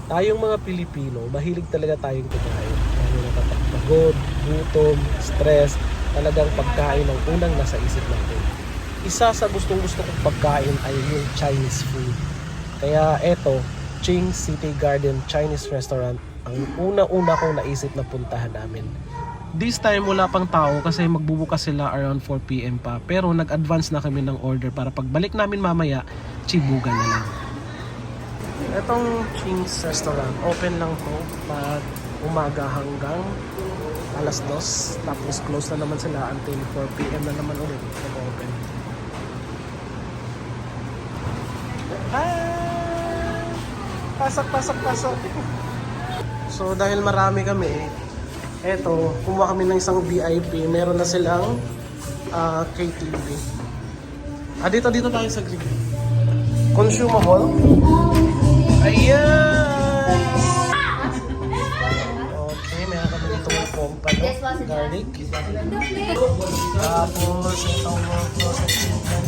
Tayong mga Pilipino, mahilig talaga tayong kumain. Lalo na kapag pagod, gutom, stress, talagang pagkain ang unang nasa isip natin. Isa sa gustong-gusto kong pagkain ay yung Chinese food. Kaya eto, Ching City Garden Chinese Restaurant ang una-una kong naisip na puntahan namin. This time wala pang tao kasi magbubukas sila around 4 PM pa. Pero nag-advance na kami ng order para pagbalik namin mamaya, chibugan na lang. Itong Ching's Restaurant, open lang po pag umaga hanggang alas 2. Tapos close na naman sila until 4 PM na naman ulit nag-open. Hi! Pasok, pasok, pasok! So dahil marami kami, eto, kumuha kami ng isang VIP. Meron na silang KTV. Dito tayo sa green. Consumable. Ayan! Okay, meron kami ditong pompa, no? Garlic. Tapos, itong frozen chicken.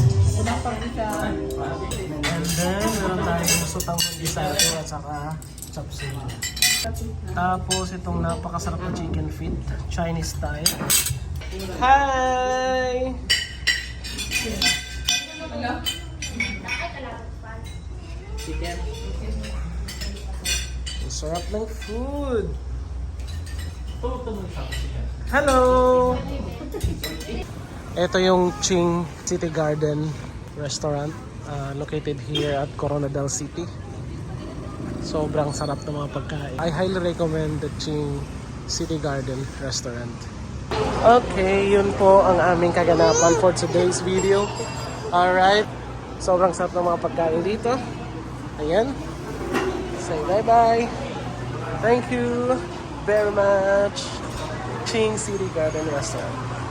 And then, meron tayong sutang mandisado at saka chopsuey. Tapos, itong napakasarap na chicken feet, Chinese style. Hi! Chicken. Ang sarap ng food. Hello! Ito yung Ching City Garden Restaurant located here at Coronadal City. Sobrang sarap ng mga pagkain. I highly recommend the Ching City Garden Restaurant. Okay, yun po ang aming kaganapan for today's video. Alright, sobrang sarap ng mga pagkain dito. Ayan. Say bye-bye. Thank you very much. Ching City Garden Restaurant.